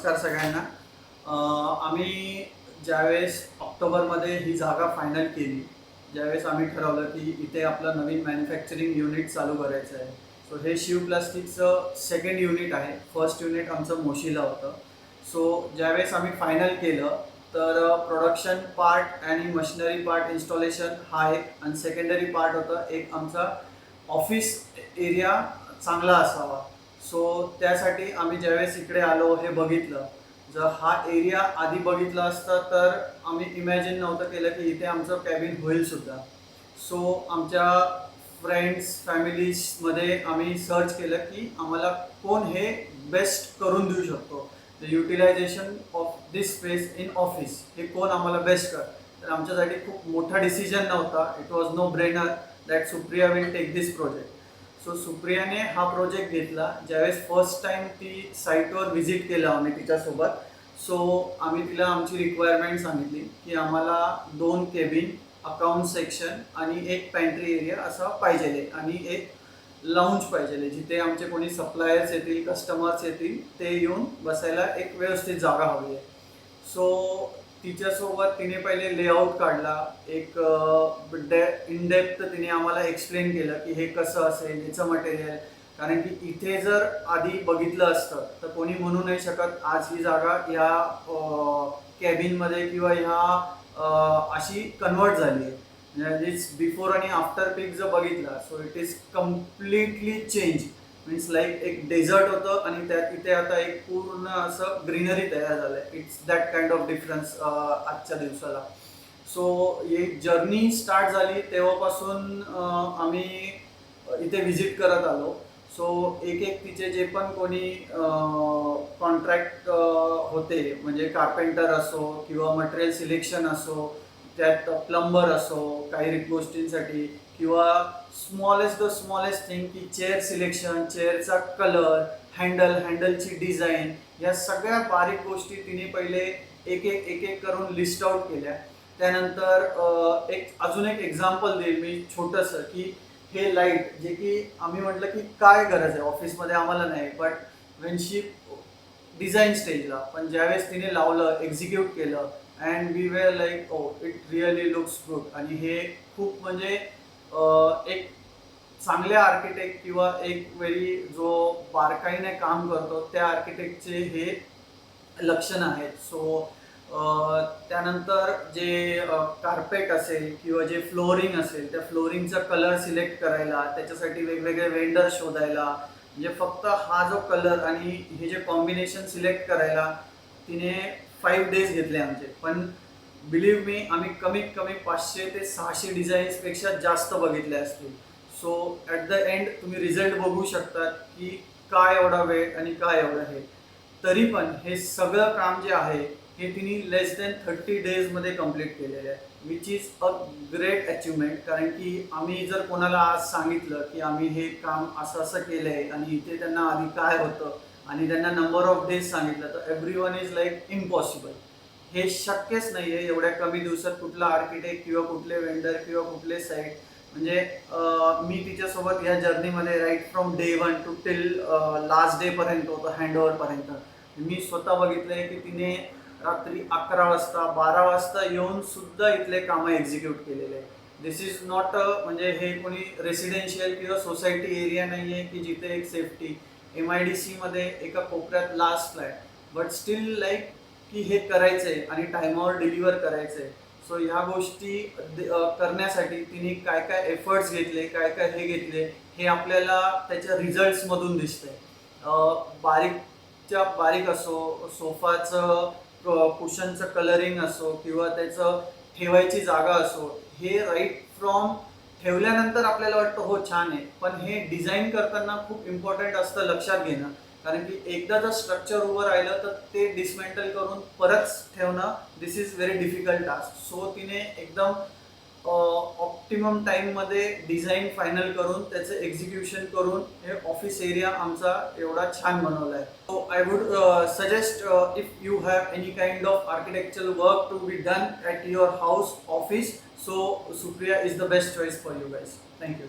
नमस्कार सगळ्यांना. आम्ही ज्यावेळेस ऑक्टोबरमध्ये ही जागा फायनल केली, ज्यावेळेस आम्ही ठरवलं की इथे आपलं नवीन मॅन्युफॅक्चरिंग युनिट चालू करायचं आहे. सो हे शिव प्लास्टिकचं सेकंड युनिट आहे. फर्स्ट युनिट आमचं मोशीला होतं. सो ज्यावेळेस आम्ही फायनल केलं तर प्रोडक्शन पार्ट आणि मशिनरी पार्ट इन्स्टॉलेशन हा एक आणि सेकंडरी पार्ट होता एक आमचा ऑफिस एरिया चांगला असावा. सो त्यासाठी आम्ही ज्यावेळेस इकडे आलो हे बघितलं. जर हा एरिया आधी बघितला असता तर आम्ही इमॅजिन नव्हतं केलं की इथे आमचं कॅबिन होईल सुद्धा. सो आमच्या फ्रेंड्स फॅमिलीजमध्ये आम्ही सर्च केलं की आम्हाला कोण हे बेस्ट करून देऊ शकतो. The utilization of this space in office हे कोण आम्हाला बेस्ट कर. तर आमच्यासाठी खूप मोठा डिसिजन नव्हता. It was no brainer that Supriya will take this project. So सुप्रियाने हा प्रोजेक्ट घेतला. ज्यावेळेस फर्स्ट टाइम ती साईटवर व्हिजिट केला आम्ही तिच्यासोबत. सो आम्ही तिला आमची रिक्वायरमेंट सांगितली की आम्हाला 2 केबिन, अकाउंट सेक्शन आणि एक पॅन्ट्री एरिया असा पाहिजे आणि एक लाऊंज पाहिजे जिथे आमचे कोणी सप्लायर्स येतील, कस्टमर्स येतील, ते येऊन बसायला एक व्यवस्थित जागा हवी आहे. सो तिच्यासोबत तिने पहिले लेआउट काढला. एक इन डेप्थ तिने आम्हाला एक्सप्लेन केलं की हे कसं असेल, याचं मटेरियल. कारण की इथे जर आधी बघितलं असतं तर कोणी म्हणू नाही शकत आज ही जागा ह्या कॅबिनमध्ये किंवा ह्या अशी कन्वर्ट झाली आहे. म्हणजे बिफोर आणि आफ्टर पिक जर बघितला so it is completely change. Means like एक डेझर्ट होतं आणि त्यात इथे आता एक पूर्ण असं ग्रीनरी तयार झालं आहे. It's that kind of difference आजच्या दिवसाला. सो ही जर्नी स्टार्ट झाली तेव्हापासून आम्ही इथे व्हिजिट करत आलो. सो एक एक तिचे जे पण कोणी कॉन्ट्रॅक्ट होते म्हणजे कार्पेंटर असो किंवा मटेरियल सिलेक्शन असो, त्यात प्लंबर असो काही गोष्टींसाठी किंवा स्मॉलेस्ट थिंग की चेअर सिलेक्शन, चेअरचा कलर, हँडलची डिझाईन, या सगळ्या बारीक गोष्टी तिने पहिले एक एक करून लिस्ट आउट केल्या. त्यानंतर अजून एक एक्झाम्पल देईल मी छोटंसं की हे लाईट जे की आम्ही म्हटलं की काय गरज आहे ऑफिसमध्ये आम्हाला नाही, बट वेन शी डिझाईन स्टेजला पण ज्यावेळेस तिने लावलं, एक्झिक्यूट केलं and we were like oh it really looks good. आणि हे खूप म्हणजे एक चांगल्या आर्किटेक्ट किंवा एक वेळी जो बारकाईने काम करतो त्या आर्किटेक्टचे हे लक्षणं आहेत. सो त्यानंतर जे कार्पेट असेल किंवा जे फ्लोरिंग असेल त्या फ्लोरिंगचा कलर सिलेक्ट करायला, त्याच्यासाठी वेगवेगळे वेंडर शोधायला, म्हणजे फक्त हा जो कलर आणि हे जे कॉम्बिनेशन सिलेक्ट करायला तिने 5 days घेतले आमचे. पण बिलीव्ह मी आम्ही कमीत कमी 500 ते 600 डिझाईन्सपेक्षा जास्त बघितले असतील. सो ॲट द एंड तुम्ही रिझल्ट बघू शकता की काय एवढा वेळ आणि काय एवढं हे. तरी पण हे सगळं काम जे आहे हे तिने लेस दॅन 30 daysमध्ये कंप्लीट केलेलं आहे, which is a great achievement. कारण की आम्ही जर कोणाला आज सांगितलं की आम्ही हे काम असं असं केलं आहे आणि इथे त्यांना आधी काय होतं आणि त्यांना नंबर ऑफ डेज सांगितलं तर एव्हरीवन इज लाईक इम्पॉसिबल. हे शक्यच नाही आहे एवढ्या कमी दिवसात कुठला आर्किटेक्ट किंवा कुठले वेंडर किंवा कुठले साईट. म्हणजे मी तिच्यासोबत या जर्नीमध्ये right from day 1 to till last डेपर्यंत होतं, हँडओव्हरपर्यंत. मी स्वतः बघितलं आहे की तिने रात्री 11 वाजता 12 वाजता येऊन सुद्धा इथले कामं एक्झिक्यूट केलेले आहे. दिस इज नॉट म्हणजे हे कोणी रेसिडेन्शियल किंवा सोसायटी एरिया नाही आहे की जिथे एक सेफ्टी MIDC मध्ये एका कोपऱ्यात last flat, but still like की हे करायचं आहे आणि टायमावर डिलिव्हर करायचं आहे. सो ह्या गोष्टी करण्यासाठी तिने काय काय एफर्ट्स घेतले, काय काय हे घेतले हे आपल्याला त्याच्या रिझल्ट्समधून दिसतंय. बारीकच्या बारीक असो, सोफाचं कुशनचं कलरिंग असो किंवा त्याचं ठेवायची जागा असो, हे राईट फ्रॉम ठेवल्यानंतर आपल्याला वाटतं हो छान आहे, पण हे डिझाईन करताना खूप इम्पॉर्टंट असतं लक्षात घेणं. कारण की एकदा जर स्ट्रक्चर उभं राहिलं तर ते डिसमेंटल करून परत ठेवणं this is very difficult task. So तिने एकदम ऑप्टिमम टाईममध्ये डिझाईन फायनल करून त्याचं एक्झिक्युशन करून हे ऑफिस एरिया आमचा एवढा छान बनवला आहे. So I would suggest if you have any kind of architectural work to be done at your house office, so Supriya is the best choice for you guys. Thank you.